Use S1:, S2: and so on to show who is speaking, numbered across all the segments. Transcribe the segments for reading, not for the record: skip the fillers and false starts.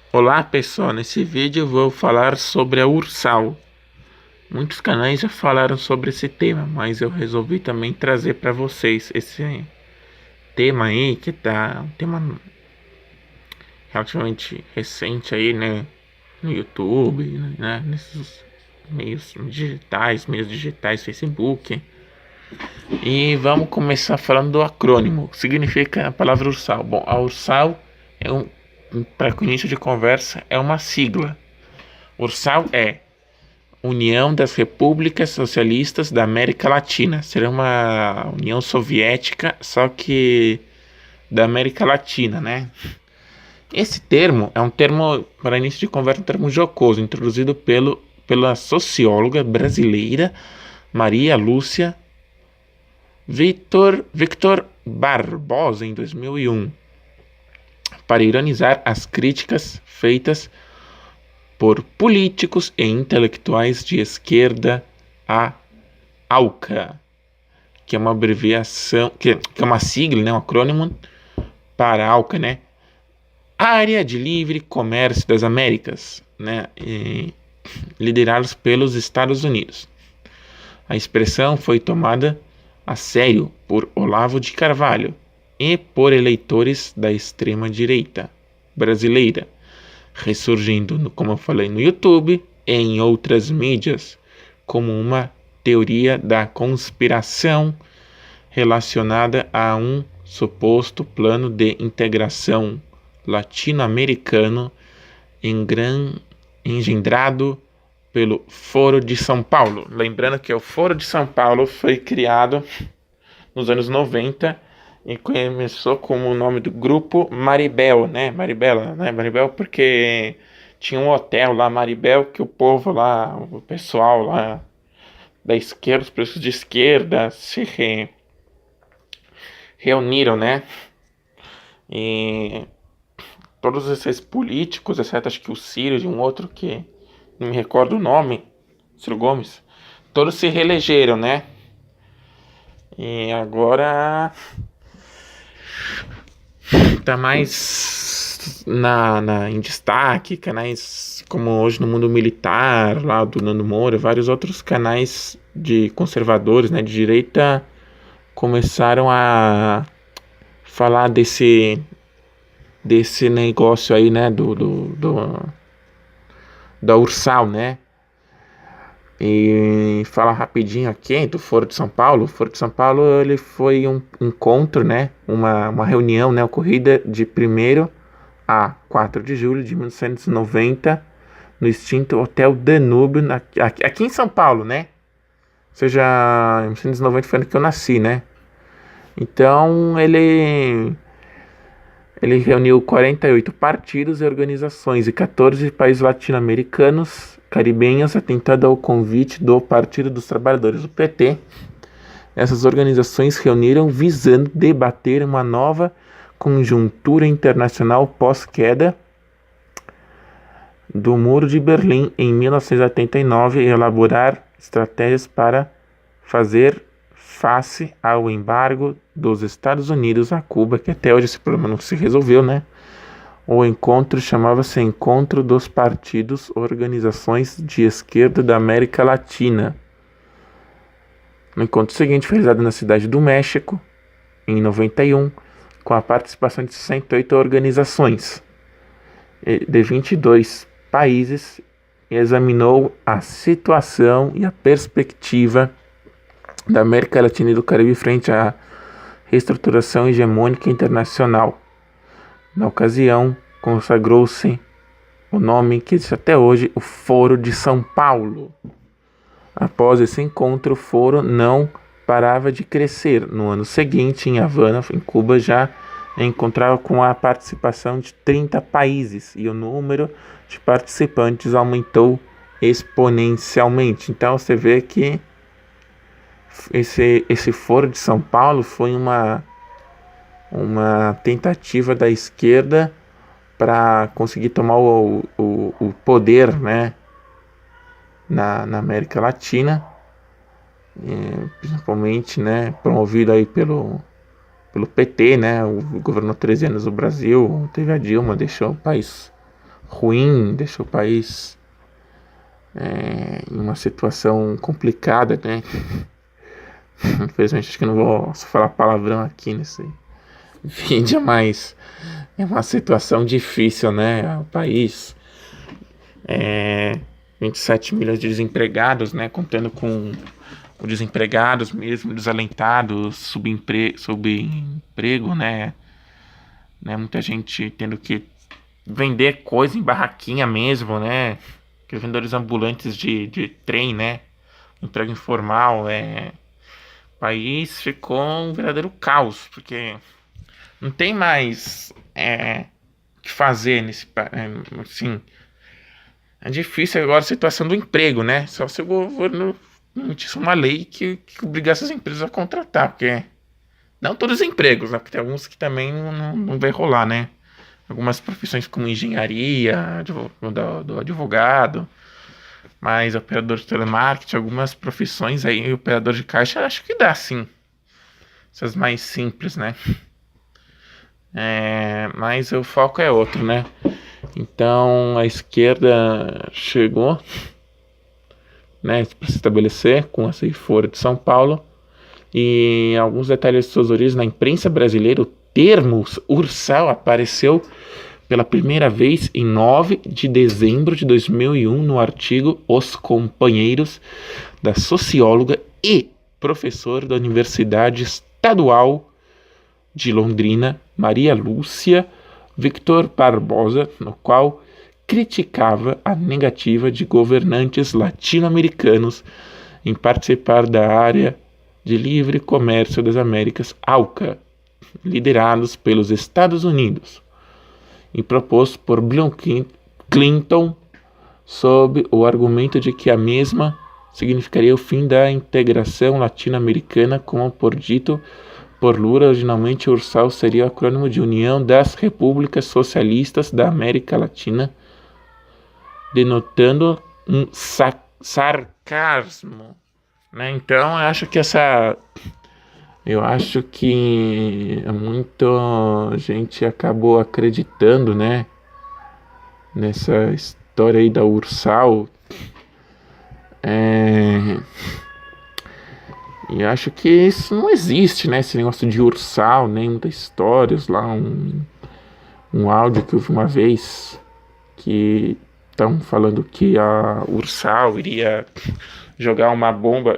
S1: Olá pessoal, nesse vídeo eu vou falar sobre a Ursal. Muitos canais já falaram sobre esse tema, mas eu resolvi também trazer para vocês esse tema aí, que tá um tema relativamente recente aí, né, no YouTube, né, nesses meios digitais, Facebook. E vamos começar falando do acrônimo. O que significa a palavra Ursal? Bom, a Ursal para início de conversa, é uma sigla. Ursal é União das Repúblicas Socialistas da América Latina. Seria uma União Soviética, só que da América Latina, né? Esse termo é um termo, para início de conversa, um termo jocoso, introduzido pela socióloga brasileira Maria Lúcia Victor Barbosa, em 2001, para ironizar as críticas feitas por políticos e intelectuais de esquerda a ALCA, que é uma abreviação, que é uma sigla, né, um acrônimo para ALCA, né? Área de Livre Comércio das Américas, né? Liderados pelos Estados Unidos. A expressão foi tomada a sério por Olavo de Carvalho e por eleitores da extrema-direita brasileira, ressurgindo, como eu falei, no YouTube e em outras mídias, como uma teoria da conspiração relacionada a um suposto plano de integração latino-americano engendrado pelo Foro de São Paulo. Lembrando que o Foro de São Paulo foi criado nos anos 90 e começou como o nome do grupo Maribel, né? Maribela, né? Maribel porque tinha um hotel lá, Maribel, que o povo lá, o pessoal lá da esquerda, os preços de esquerda reuniram, né? E todos esses políticos, exceto acho que o Ciro e um outro que não me recordo o nome, Ciro Gomes, todos se reelegeram, né? E agora tá mais em destaque canais como Hoje no Mundo Militar, lá do Nando Moura, vários outros canais de conservadores, né, de direita, começaram a falar desse negócio aí, né, da Ursal, né? E falar rapidinho aqui do Foro de São Paulo. O Foro de São Paulo, ele foi um encontro, né, uma reunião, né, ocorrida de 1º a 4 de julho de 1990 no extinto Hotel Danúbio, aqui em São Paulo, né? Ou seja, em 1990 foi ano que eu nasci, né? Então ele reuniu 48 partidos e organizações e 14 países latino-americanos, caribenhos, atentando ao convite do Partido dos Trabalhadores, o PT. Essas organizações reuniram visando debater uma nova conjuntura internacional pós-queda do Muro de Berlim em 1989 e elaborar estratégias para fazer face ao embargo dos Estados Unidos a Cuba, que até hoje esse problema não se resolveu, né? O encontro chamava-se Encontro dos Partidos Organizações de Esquerda da América Latina. No encontro seguinte foi realizado na cidade do México, em 91, com a participação de 68 organizações de 22 países, e examinou a situação e a perspectiva da América Latina e do Caribe frente à reestruturação hegemônica internacional. Na ocasião, consagrou-se o nome que existe até hoje, o Foro de São Paulo. Após esse encontro, o foro não parava de crescer. No ano seguinte, em Havana, em Cuba, já encontrava com a participação de 30 países e o número de participantes aumentou exponencialmente. Então você vê que esse Foro de São Paulo foi uma tentativa da esquerda para conseguir tomar o poder, né, na América Latina, principalmente, né, promovido aí pelo PT, né, governou 13 anos o Brasil, teve a Dilma, deixou o país ruim, deixa o país em uma situação complicada, né? Infelizmente acho que eu não vou falar palavrão aqui nesse vídeo, mas é uma situação difícil, né? O país, 27 milhões de desempregados, né? Contando com os desempregados mesmo, desalentados, subemprego, né? Muita gente tendo que vender coisa em barraquinha mesmo, né? Que vendedores ambulantes de trem, né? Emprego informal, o país ficou um verdadeiro caos, porque não tem mais o que fazer assim. É difícil agora a situação do emprego, né? Só se o governo emitisse uma lei que obrigasse as empresas a contratar, porque não todos os empregos, né? Porque tem alguns que também não vai rolar, né? Algumas profissões como engenharia, do advogado, mas operador de telemarketing, algumas profissões aí, operador de caixa, acho que dá sim. Essas mais simples, né? Mas o foco é outro, né? Então a esquerda chegou, né, para se estabelecer com essa Folha de São Paulo. E alguns detalhes de suas origens na imprensa brasileira, o termo ursal apareceu pela primeira vez em 9 de dezembro de 2001 no artigo Os Companheiros da socióloga e professora da Universidade Estadual de Londrina, Maria Lúcia Victor Barbosa, no qual criticava a negativa de governantes latino-americanos em participar da área de livre comércio das Américas, ALCA, liderados pelos Estados Unidos, e proposto por Bill Clinton sob o argumento de que a mesma significaria o fim da integração latino-americana, como por dito por Lula. Originalmente, o URSAL seria o acrônimo de União das Repúblicas Socialistas da América Latina, denotando um sarcasmo, né? Então, eu acho que muita gente acabou acreditando, né, nessa história aí da URSAL. E acho que isso não existe, né? Esse negócio de ursal, nem muitas histórias lá. Um áudio que eu vi uma vez que estão falando que a ursal iria jogar uma bomba.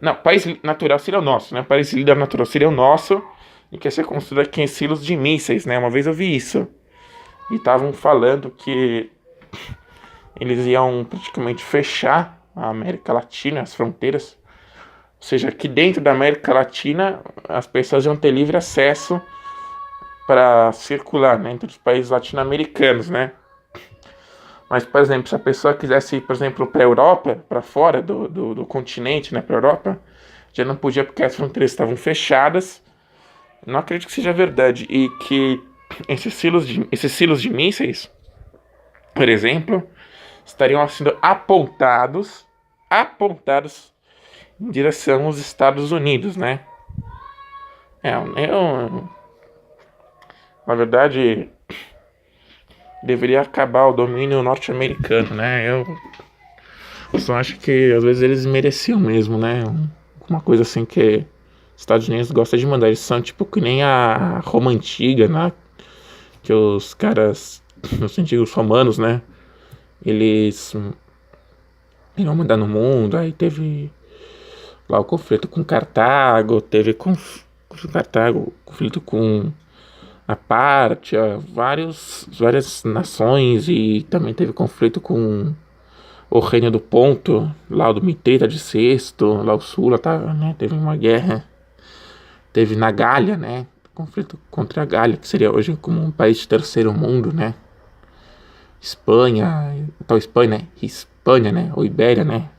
S1: Não, o país natural seria o nosso, né? O país líder natural seria o nosso e que ia ser construído aqui em silos de mísseis, né? Uma vez eu vi isso. E estavam falando que eles iam praticamente fechar a América Latina, as fronteiras. Ou seja, aqui dentro da América Latina, as pessoas iam ter livre acesso para circular, né, entre os países latino-americanos, né? Mas, por exemplo, se a pessoa quisesse ir, por exemplo, para a Europa, para fora do continente, né, para a Europa, já não podia porque as fronteiras estavam fechadas. Não acredito que seja verdade. E que esses silos de mísseis, por exemplo, estariam sendo apontados em direção aos Estados Unidos, né? Na verdade, deveria acabar o domínio norte-americano, né? Eu só acho que às vezes eles mereciam mesmo, né? Uma coisa assim que os Estados Unidos gostam de mandar. Eles são tipo que nem a Roma antiga, né? Que os caras, os antigos romanos, né? Eles iam mandar no mundo. Aí teve lá o conflito com Cartago, teve conflito com a Pártia, várias nações, e também teve conflito com o Reino do Ponto, lá do Mitreta de Sexto, lá o Sula, tá, né? Teve uma guerra, teve na Gália, né? Conflito contra a Gália, que seria hoje como um país de terceiro mundo, né? Espanha, né? Ou Ibéria, né?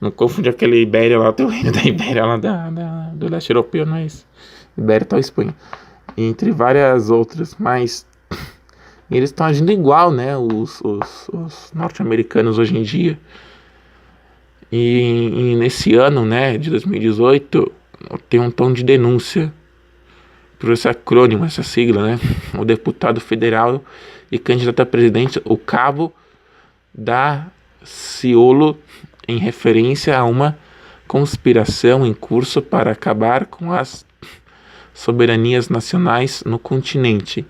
S1: Não confunde aquele Ibéria lá, o reino da Ibéria lá do leste europeu, mas Ibéria tá a Espanha. Entre várias outras, mas eles estão agindo igual, né? Os norte-americanos hoje em dia. E nesse ano, né, de 2018, tem um tom de denúncia por esse acrônimo, essa sigla, né? O deputado federal e candidato a presidente, o Cabo da Ciolo, em referência a uma conspiração em curso para acabar com as soberanias nacionais no continente.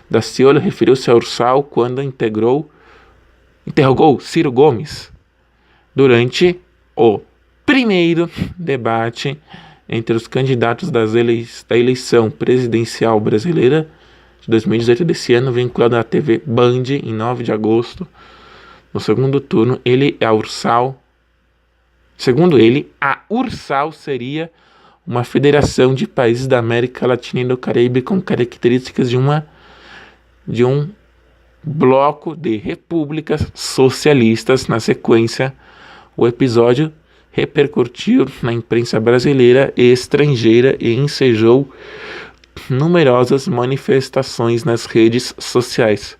S1: Daciolo referiu-se a Ursal quando interrogou Ciro Gomes durante o primeiro debate entre os candidatos da eleição presidencial brasileira de 2018 desse ano, vinculado à TV Band em 9 de agosto. No segundo turno, segundo ele, a Ursal seria uma federação de países da América Latina e do Caribe com características de um bloco de repúblicas socialistas. Na sequência, o episódio repercutiu na imprensa brasileira e estrangeira e ensejou numerosas manifestações nas redes sociais,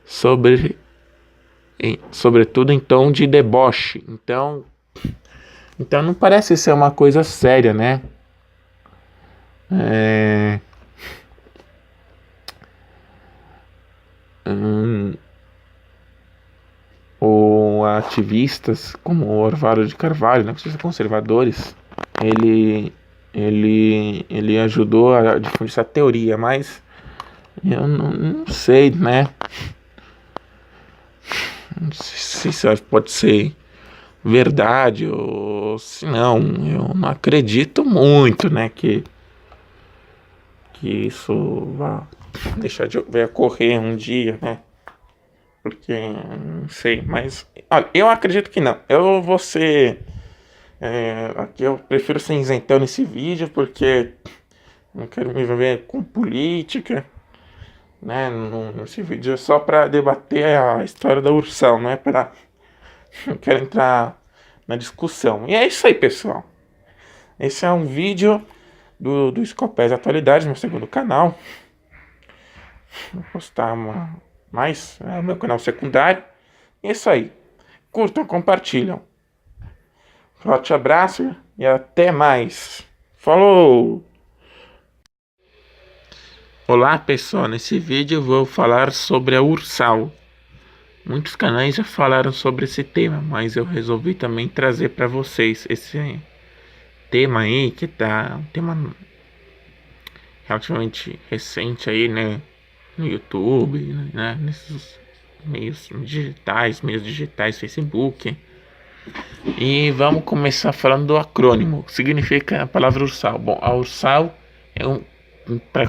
S1: sobretudo em tom de deboche. Então não parece ser uma coisa séria, né? Ou ativistas como o Orvalho de Carvalho, né, que são conservadores, ele ajudou a difundir essa teoria, mas eu não sei, né? Não sei se isso pode ser verdade ou se não. Eu não acredito muito, né, que isso vá deixar de ocorrer um dia, né? Porque não sei, mas olha, eu acredito que não. Eu vou ser aqui eu prefiro ser isentão nesse vídeo porque não quero me envolver com política, né? Nesse vídeo é só para debater a história da Ursal, não é para não quero entrar na discussão. E é isso aí, pessoal. Esse é um vídeo do Scopés Atualidades, meu segundo canal. Vou postar mais, é o meu canal secundário. É isso aí. Curtam, compartilham. Forte abraço e até mais. Falou! Olá, pessoal. Nesse vídeo eu vou falar sobre a Ursal. Muitos canais já falaram sobre esse tema, mas eu resolvi também trazer para vocês esse tema aí, que tá um tema relativamente recente aí, né? No YouTube, né? Nesses meios digitais, Facebook. E vamos começar falando do acrônimo. O que significa a palavra Ursal? Bom, a Ursal é para